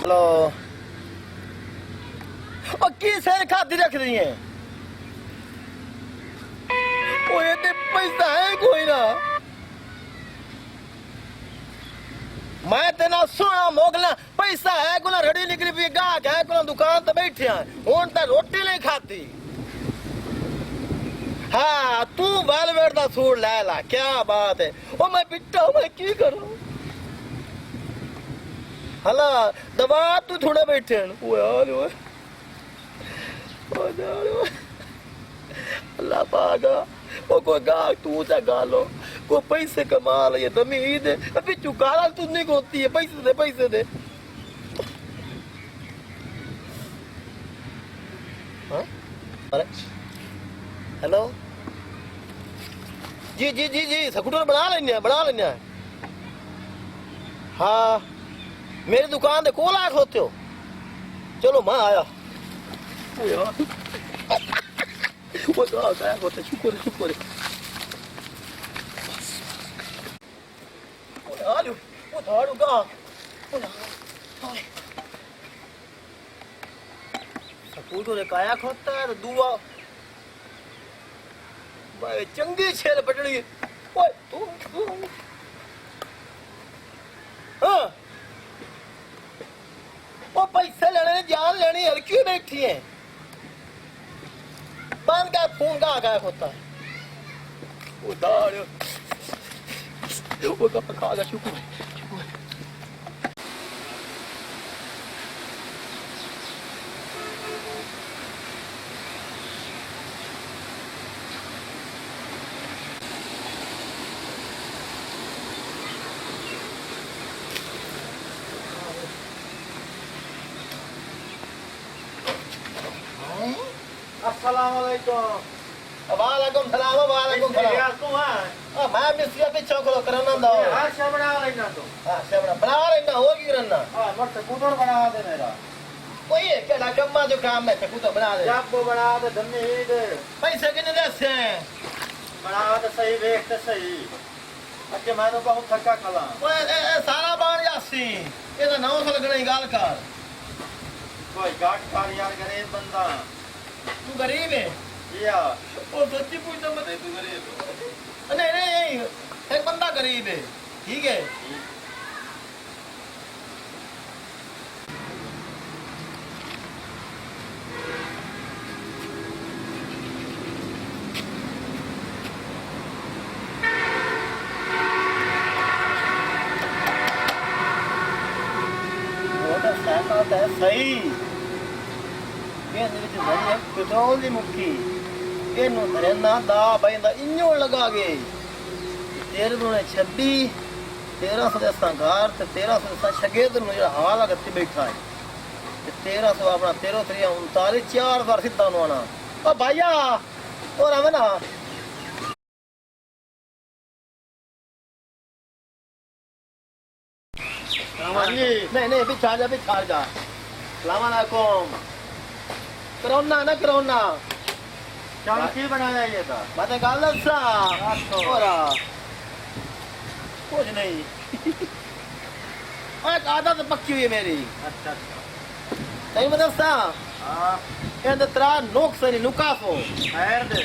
Hello ओ की शेर खाती रख रही है ओ ये पैसा है कोई ना मैं तेना सोया मोगला पैसा है कोना रड़ी निकली भी गाहक है कोना दुकान ते बैठे हैं हुन ते रोटी नहीं खाती हाँ तू वेलवेट दा सूट ले ला क्या बात है ओ मैं पिट्टा मैं की करूं हला दबा तू थोड़े बैठे हैं ओ यार ओ यार अल्लाह पागा ओ कोई गाहक तू चा गालो को पैसे कमा ले दमी ईद अभी चुकाला तू नहीं होती है पैसे दे हाँ अरे हेलो जी स्कूटर बना लेने हाँ मेरी दुकान दे कोल आ खलोते हो चलो मैं आया वो तो आया होता शुक्र वो धाड़ूगा स्कूटर ने काया खोता है तो दुआ भाई चंगी छेल पटड़ी ओए तू हाँ वो पैसे लेने जान लेनी हर क्यों बैठी है बंद का फोन का आगा होता है वो दाड़ वो का खागा शुक्र अस्सलामुअलैकुम वालेकुम सलाम मैं मिस्त्री पीछे खलो करना दो हां शबड़ा लेना तो हां शबड़ा बना लेना हो की करना हां मत स्कूटर बना दे मेरा कोई है केड़ा कम्मा जो काम है स्कूटर बना दे जब बना दे धन्नी दे पैसे कितने देसे बना दे सही देख तो सही अके मैं तो बहुत थका खला ओए सारा बाण जासी ये तो 900 लगने गाल कर कोई गाट कार यार गरीब बंदा तू गरीब है या ओ सच्ची पूछना मत तू गरीब नहीं एक बंदा गरीब है ठीक है सही पेट्रोल की मुक्की इनू धरना दा बंदा इंजो लगा गए 1326 1300 दे संघार ते 1300 दे शगेद नु जेड़ा हाल लगती बैठा है ते 1300 अपना 13 3 39 4000 सीधा नु आना ओ भैया और आवे ना नहीं पिछाड़ जा सलाम अलैकुम करोना चल की बनाया ये था मैं गल दसा और कुछ नहीं एक आदत पक्की हुई है मेरी अच्छा नहीं मैं दसा हां कहंदे तरा नुक्स नहीं नुकासो खैर दे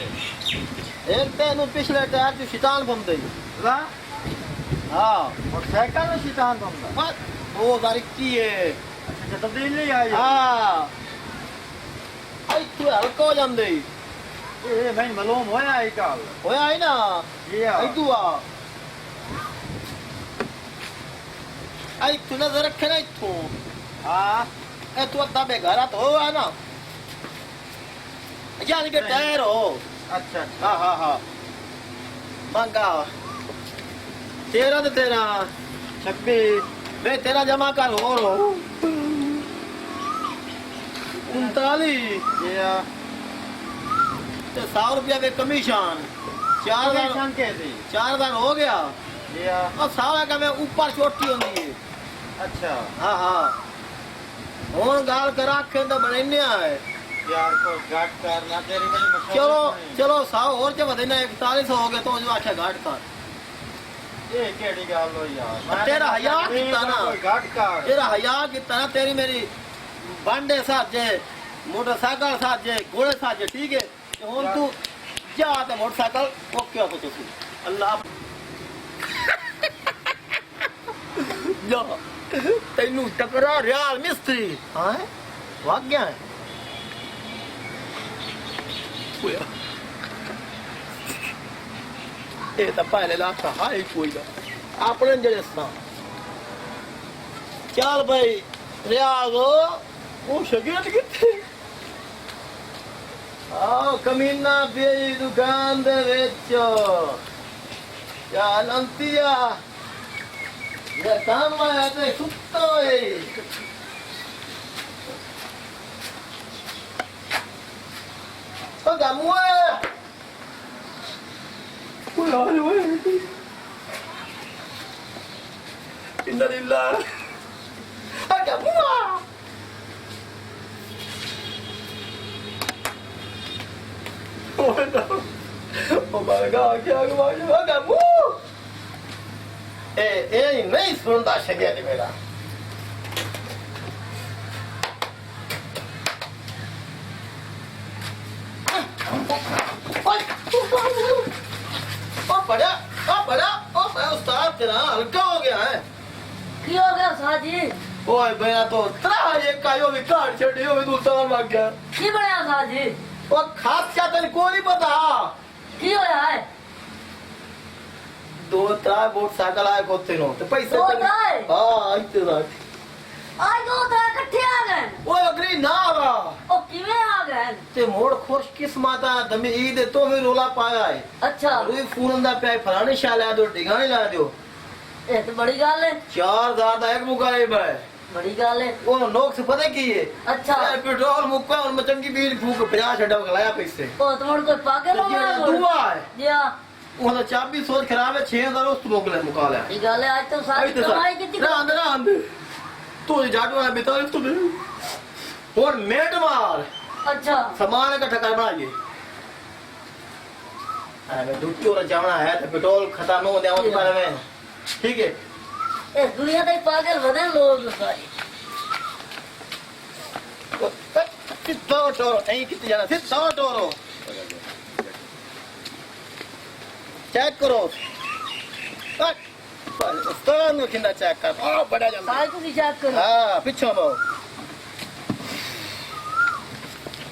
एक ते नु पिछले टायर जो शैतान बंदे ला हां और साइकिल में शैतान बंदा वो बारीकी है अच्छा तब्दील नहीं आई हां आई तू हल्का हो जांदे ए मैं मालूम होया है कल होया है ना ये आई तू आई तू नजर रखे ना तू हां ए तू अद्दा बेघरा तो है ना यानी के टायर हो अच्छा हां मांगा 13 तो 26 बे तेरा जमा कर हो 39 ये तो 100 रुपया के कमीशन 4000 कैसे 4000 हो गया ये और 100 का में ऊपर छोटी होती है अच्छा हाँ और गाल करा के तो बनने है यार को घाट करना तेरी मेरी चलो 100 और जब देना 41 हो गए तो जो अच्छा घाट कर ਇਹ ਕਿਹੜੀ ਗੱਲ ਹੋਈ ਯਾਰ तेरा हया कितना ना ਕੋਈ ਘਟ ਕਰ तेरा हया कितना ना तेरी मेरी बांडे साजे मोटरसाइकिल साजे घोड़े साजे ठीक है हुन तू जा ते मोटरसाइकिल ओके हो तुसी अल्लाह जा तेनू टकरा रियाल मिस्त्री हां भाग गया है ਇਹ ਤਾਂ ਪਹਿਲੇ ਲਾਤਾ ਹਾਈ ਕੋਈ ਦਾ ਆਪਣੇ ਜਿਹੜੇ ਸਾਂ ਚੱਲ ਭਾਈ ਰਿਆਜ਼ ਉਹ ਸ਼ਗਿਰਦ ਕਿੱਥੇ ਆ ਕਮੀਨਾ ਪਈ ਦੁਕਾਨ ਦੇ ਵਿੱਚ ਯਾ ਲੰਤੀਆ ਇਹ ਤਾਂ ਮੈਂ ਤੇ ਸੁੱਤਾ ਏ ਉਹ ਗਮੂਆ Inna lillah. Agak muah. Oh no. Oh my God, क्या हुआ? Agak muah. नहीं सुनता शगेर मेरा. बड़ा उस्ताद तेरा हल्का हो गया है की हो गया उस्ताद जी ओए बेटा तो तरा एक कायो भी काट छड़ियो भी दूसरा मार गया की बड़ा उस्ताद जी वो खास क्या तेरे को नहीं पता की होया है दो त्रा मोटरसाइकिल आए कोते नो ते पैसे दो त्रा हां इतने साथ आज दो त्रा इकट्ठे आ गए ओए अगली ना आवा ओ किवे आ गए ते मोड़ खुश किस्मत आ दमी ईद तो भी रोला पाया है अच्छा रुई फोन दा पे फलाने शाल आ दो डिगाने ला दो ये तो बड़ी गल है 4000 दा एक मुकाएब है बड़ी गल है वो नोक से पता की है अच्छा पेट्रोल मुक्का और मचंगी बीर फूक 50 छड़ा गलाया पैसे ओ तुम कोई पागल हो गया दुआ है जी हां वो तो चाबी सोच खराब है 6000 उस मोकले मुका ले ये गल है आज तो सारी कमाई कितनी ना अंदर तो जाडू वाला बेताल तुझे और मेट मार अच्छा सामान का ठका बनाइए मैं दूसरी ओर जाना है तो पेट्रोल खत्म हो गया उस बारे में ठीक है ए दुनिया दे पागल बने लोग सारी कितना टोरो नहीं कितने जाना सिर्फ 100 टोरो चेक करो उस्ताद नो किंदा चेक कर ओ बड़ा जल्दी साल को चेक करो हां पीछे मो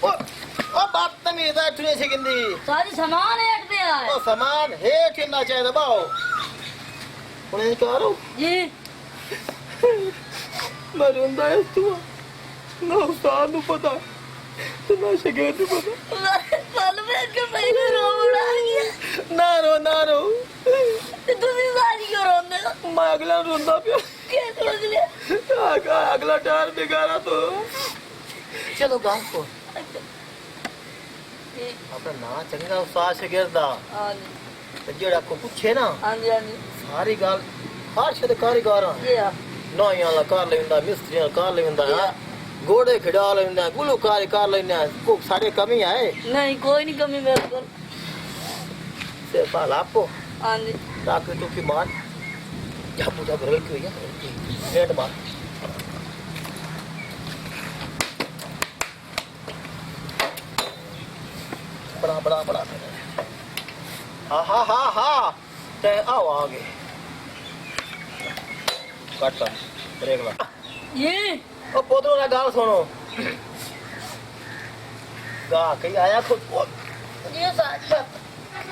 ओ बात तमीज है तुझे से किंदी सारी सामान एक पे आए ओ सामान है किंदा चाहिए दबाओ उन्हें करो जी मरुंदा है तू ना उस्ताद नु पता तो ना शगेर नु पता साल में के पहले रो उड़ा गया ना रो ਤੁਸੀਂ ਸਾਰੀ ਕਿਉਂ ਰੋਂਦੇ ਹੋ मैं अगला रोंदा पिया ਕੀ ਸੋਚ ਲਿਆ अगला टायर बिगाड़ा तो चलो गांव को अपना ना चंगा उस्ताद शगेर दा ਹਾਂਜੀ ते जेड़ा को पूछे ना ਹਾਂਜੀ ਹਾਂਜੀ सारी गल हर शे कारीगर ਜੀ ਆ नाइयां ला कर लेंदा मिस्त्रियां कर लेंदा घोड़े खिडा लेंदा गुलकारी कर लेंदा को सारे कमी है नहीं कोई नहीं कमी मेरे को से पाल आपको ਹਾਂਜੀ ताकि तो की मार या पूजा घर की है नेट मार बड़ा हा ते आओ आगे कट कर ब्रेक ला ये ओ पोतरो ना गाल सुनो गा कहीं आया खुद ये सारी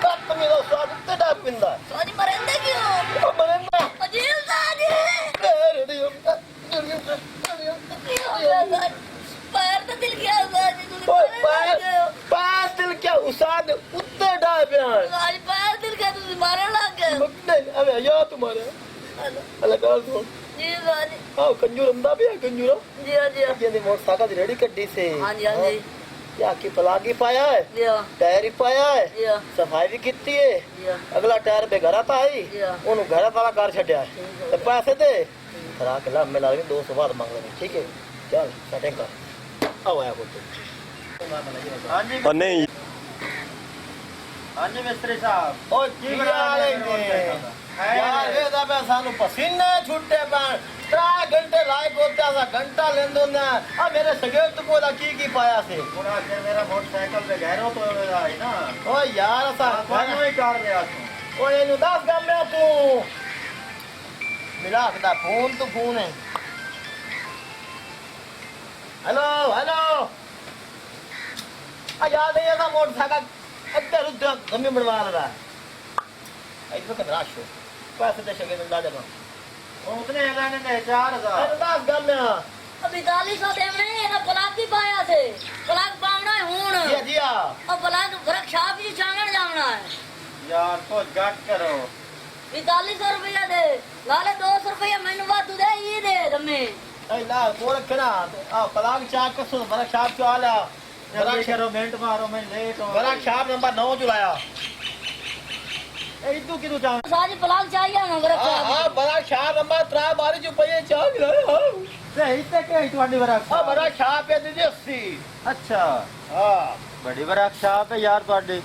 कट मेरा स्वाद तेरा पिंदा सारी मरेंगे क्यों ओ मरेंदा अजीब सारी पैर तो दिल गया सारी तू पैर दिल क्या उसाद उत्ते डा पिया सारी पैर दिल गया तू मारने लग गए नहीं अबे या तुम्हारे अलग गाल सुन जी सारी आओ कंजूर अंदा भी है कंजूरा जी हाँ जी ये मोटरसाइकिल रेडी कड्डी से हाँ जी हाँ जी या की पलागी पाया है जी हाँ टायर ही पाया है जी हाँ सफाई भी की है जी हाँ अगला टायर पे घर आता है Yeah. ओनु घर वाला कार छड्या है तो पैसे दे खरा के ला मिला के 200 बाद मांग ले ठीक है चल सेटिंग कर आओ आया को हां जी और नहीं हाँ जी मिस्त्री साहब ओ की बना लेंगे यार ये दा पे सानू पसीने छुट्टे पान 3 घंटे लाइक होता सा घंटा लेंदो ना आ मेरे सगेर तो कोला की पाया से पूरा के मेरा मोटरसाइकिल पे गहरो तो है ना ओ यार सा कानू ही कर दिया तू ओ ये नु 10 गम में तू मिला के दा फोन तो फोन है हेलो हेलो आ याद है ना मोटरसाइकिल अद्दर उद्दर गमी बनवा रहा है ऐसे का राशो पैसे दे सके तो दादा उतने लेने ने 4000 अरे 10 गम में अभी 4200 देने ना पलाक भी पाया से पलाक पावना है हुन जी जिया और पलाक फरक छाप ही चांगण जावना है यार तो गट करो 4200 रुपया दे लाले 200 रुपया मैंने बात दे ये दे तमे ऐ ना को रखना आ पलाक चाक का सुन बड़ा छाप जो आला बड़ा करो मिनट मारो मैं लेट हो बड़ा छाप नंबर 9 जुलाया ए तू किदू चाह साजी पलाक चाहिए ना फरक हां हां बड़ा छाप नंबर 3 बारी जो पे चाक हां सही ते के ਤੁਹਾਡੀ ਵਰਕ आ बड़ा छाप है दीदी 80 अच्छा हां बड़ी वरक छाप है यार ਤੁਹਾਡੀ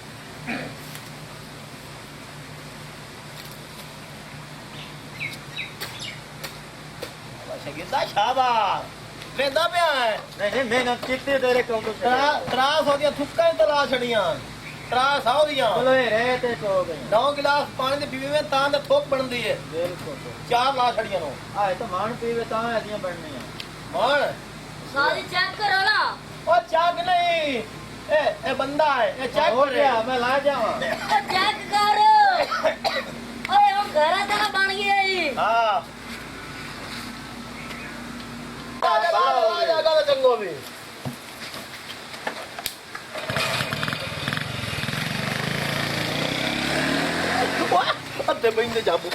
अच्छा कितना छापा लेंदा पे है नहीं मेहनत कितने तेरे को तो त्रास हो दिया थुक्का ही तला छड़ियां त्रास हो दिया बोलो ये रहे ते तो गए 9 गिलास पानी दे पीवे में तां दा थोक बनदी है बिल्कुल 4 ला छड़ियां नो आए तो मान पीवे ता ऐसियां बननी मान साजी चेक करो ना ओ चाक नहीं ए बंदा है ए चेक हो कर गया मैं ला जावा ओ चेक कर ओए हम घर दा बन गए ही हां आजा चंगो भी अद्दे बहिंदे जाबू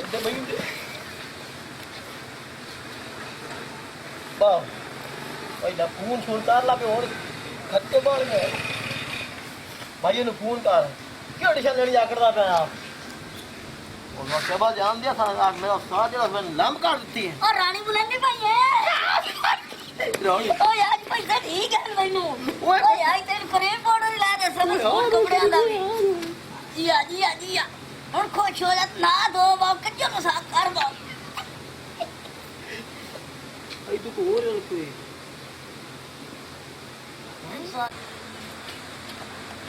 अद्दे बहिंदे वाह भाई ना फोन छोड़ता ला पे और खत्ते बाल में भाई ने फोन कर क्यों डिशन लेनी जाकड़दा पे आप और वक्त बाद जान दिया था आज मेरा साथ जरा मैंने लम काट दी है और रानी बुलंदी भाई है रानी ओए आज पैसा ठीक है मैनू ओए आज तेन क्रीम पाउडर ला दे सब स्कूल कपड़े दा भी जिया हुन खुश हो जा ना दो बाप कच्चो नु साफ कर दो आई तू को और कोई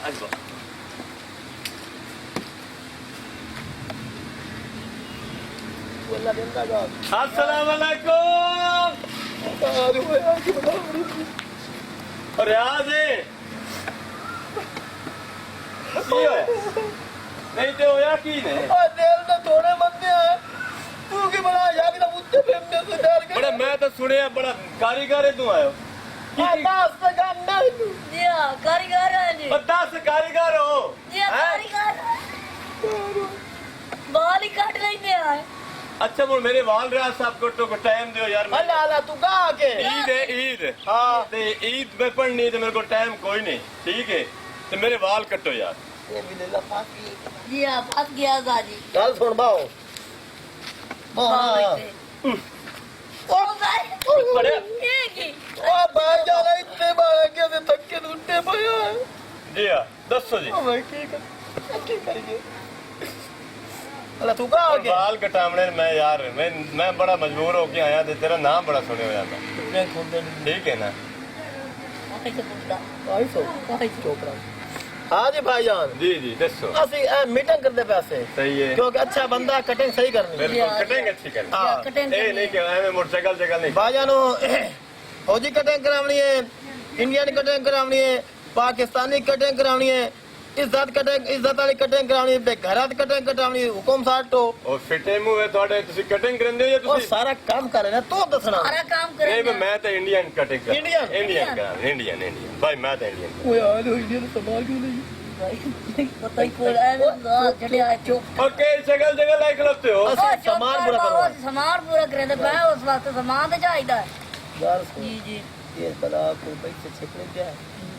आज बा वल्ला देंदा जा अस्सलाम वालेकुम अरे भाई आज बता और आज नहीं तो होया की ने आ दिल ने थोड़े बंदे हैं तू की बड़ा याद ना मुझसे फेमने से डर के बड़ा मैं तो सुने बड़ा कारीगर है तू आयो दास से गाना तू जिया कारीगर है जी 10 कारीगर हो जिया हैं? कारीगर बाल ही काट लेते हैं अच्छा बोल मेरे वाल राज साहब को टाइम दियो यार मैं- अल्लाह अल्लाह तू कहां के ईद है ईद हां ते ईद में पढ़नी है तो मेरे को टाइम कोई नहीं ठीक है तो मेरे वाल कटो यार ये भी ले ला फाकी जिया फंस गया साजी गल सुन बाओ हाँ ओ भाई बड़े ये की ओ भाई जाना इतने बड़े के से थक्के उठे पया जी हाँ दसो जी ओ भाई की करिए अल्लाह तू कहां और के बाल कटावने मैं यार मैं बड़ा मजबूर होके आया ते तेरा नाम बड़ा सुने हो जाता मैं खुद दे ठीक है ना कैसे पूछता आई सो चोपड़ा हाँ जी भाईजान जी जी दसो ਅਸੀਂ मीटिंग करते पैसे सही है क्योंकि अच्छा बंदा कटिंग सही करनी है बिल्कुल कटेंगे अच्छी कर हाँ कटिंग ए नहीं कि मैं मोटरसाइकिल जगह नहीं भाईजानो फौजी कटिंग करावनी है इंडियन कटिंग करावनी है पाकिस्तानी कटिंग करावनी है इज्जत वाली कटिंग करावनी है घरात कटिंग कटावनी है हुकुम साटो और फिटे मुंह है ਤੁਹਾਡੇ ਤੁਸੀਂ ਕਟਿੰਗ ਕਰਦੇ ਹੋ ਜਾਂ और ਤੁਸੀਂ सारा काम करे ना तो दसना सारा काम नहीं करेंगे मैं तो इंडियन कटिंग कर Indian? इंडियन भाई मैं तो इंडियन ओ यार इंडियन संभाल क्यों नहीं पता ही कोई है चढ़िया चौक ओके जगह जगह लाइक लगते हो ਅਸੀਂ सामान पूरा करो सामान पूरा करे तो मैं उस वास्ते सामान तो चाहिए यार जी जी ये बला को भाई से छिपने क्या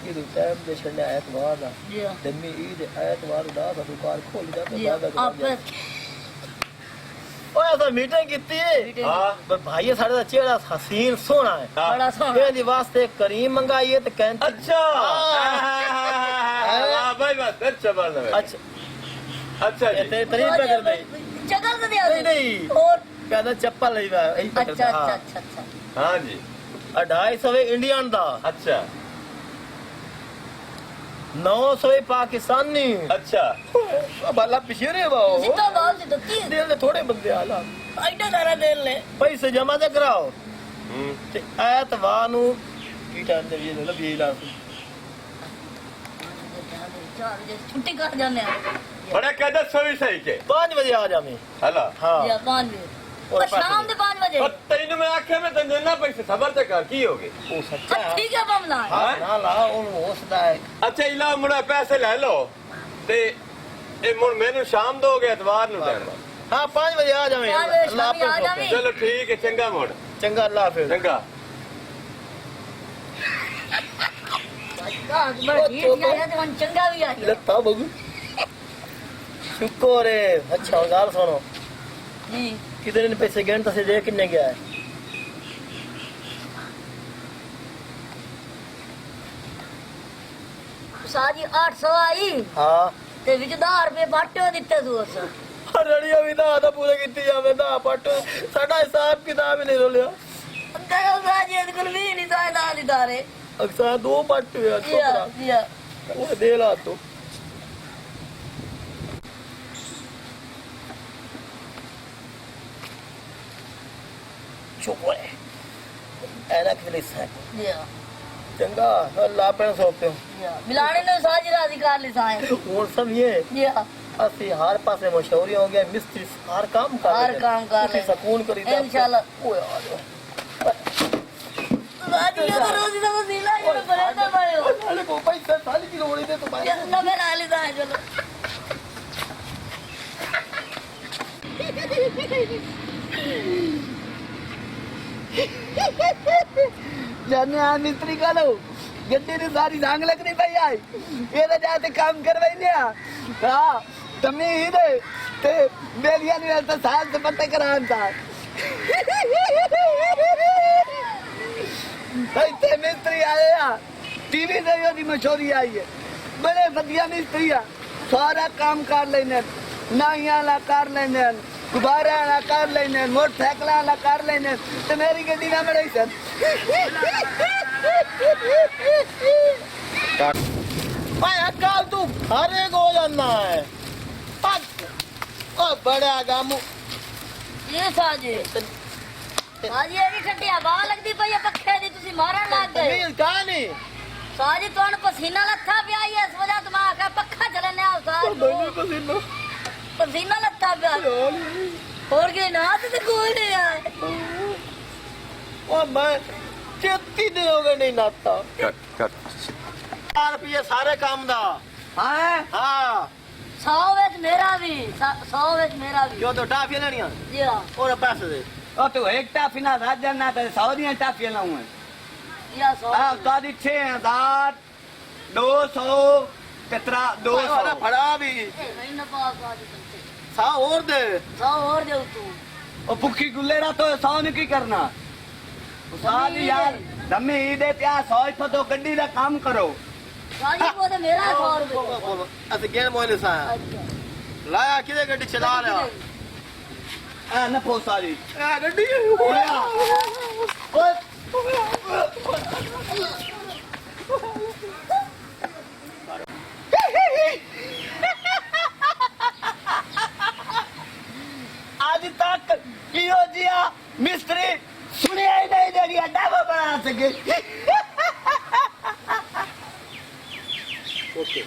ये तो टाइम दे छड़ने एतवार दा जी दम्मी ईद एतवार उदास दुकान खोल जा जी तो आप ओ ऐसा मीटिंग कीती है हां पर भाई साढ़े दा चेहरा हसीन सोहना है बड़ा सोहना ये वास्ते करीम मंगाई है तो कहते अच्छा हाँ। भाई बस अच्छा बात है अच्छा अच्छा जी ते तरीफ पे कर दे चकल तो दिया नहीं नहीं और कहता चप्पल ले यही पे अच्छा करता अच्छा हाँ अच्छा अच्छा 250 इंडियन दा अच्छा 900 पाकिस्तानी अच्छा भला पिछड़े बाओ जितना बाल से दत्ती दिल दे थोड़े बंदे आला आइटा सारा दिल ले पैसे जमा ते कराओ हम्म ते ऐतवार नु की टाइम दे ये मतलब ये ला छुट्टी कर जाने बड़ा कहता सही सही के 5 बजे आ जा मैं हला हाँ या 5 बजे और और शाम के 5 बजे और तेन में आखे में तन देना पैसे खबर ते कर की होगी ओ सच्चा है ठीक है मामला हाँ ना ला उन होसदा है अच्छा इला मुड़ा पैसे ले लो ते ए मुड़ मेनू शाम दोगे एतवार नु टाइम हाँ 5 बजे आ जा मैं 5 बजे अल्लाह शामी आ हाफिज़ जावी। चलो ठीक है चंगा मुड़ चंगा अल्लाह हाफिज़ चंगा चंगा भी आ गया लता बगू शुक्र है अच्छा गाल सुनो जी कितने ने पैसे गणता से दे कितने गया है साजी 800 आई हाँ ते विच 10 रुपए बाटो दिते तू उस रड़िया भी दा पूरे कितनी जावे दा पट साडा हिसाब किताब ही नहीं रोलिया अंदर साजी अद कुल भी नहीं साए ना दिदारे अक्सर 2 पट हुआ या छोकरा या वो दे ला तो शुक्र है ऐना कितने साथ या चंगा अल्लाह पे सोते हो या मिलाने ने साजी राजी कर ली साए और सब ये या असि हर पासे मशहूरी हो गया मिस्त्री हर काम कर हर काम कर उसी रहे। सुकून करी इंशाल्लाह। ओ यार साजी ये तो रोजी तो वसीला ये तो बराबर भाई साले को पैसा साले की लोड़ी दे तो भाई ना मैं ला लेता है चलो जाने आ मिस्त्री का लो गड्डी ने सारी जांग लगनी पई आई ये तो जाते काम करवाई लिया हां तमे ही दे ते बेलिया ने तो साल से पत्ते करान था भाई ते मिस्त्री आए या टीवी से योदी मशहूरी आई है बड़े बढ़िया मिस्त्री है सारा काम कर लेने नाइया ला कर लेने गुब्बारे ला कर लेने मोटरसाइकिल ला कर लेने ते मेरी गड्डी ना बड़े सन भाई अकाल तू हर एक हो जाना है ओ बड़ा गामू ये साजी साजी ये भी खटिया बाल लगदी पई है पक्खे दी तुसी मारन लग गए तमीज कहानी साजी तोन पसीना लथा पिया है इस वजह तुम आके पक्का चलने आ साज पसीना लथा पिया और के ना तो कोई नहीं है ओ मैं चेती दे हो गए नहीं नाता कट कट 4 रुपये सारे काम दा हां हाँ 100 विच मेरा भी 100 विच मेरा भी क्यों तो टाफियां लेनियां जी हां और पैसे दे ओ तू एक टाफी ना राजन ना ते सौदियां टाफियां लाऊं या 100 हां तादी 6000 200 कितना 200 वाला फड़ा भी नहीं ना पास साजी तुमसे 100 और दे 100 और दे तू ओ भुखी गुल्लेरा तो 100 ने की करना सादी यार दमे ही दे त्या 100 इथो तो गड्डी दा काम करो साजी वो तो मेरा 100 रुपए अस गेन मोइले सा अच्छा लाया किदे गड्डी चला रहा आ न पो सादी ए गड्डी आज तक कियो जिया मिस्त्री सुनिया ही नहीं देगी अड्डा बना सके ओके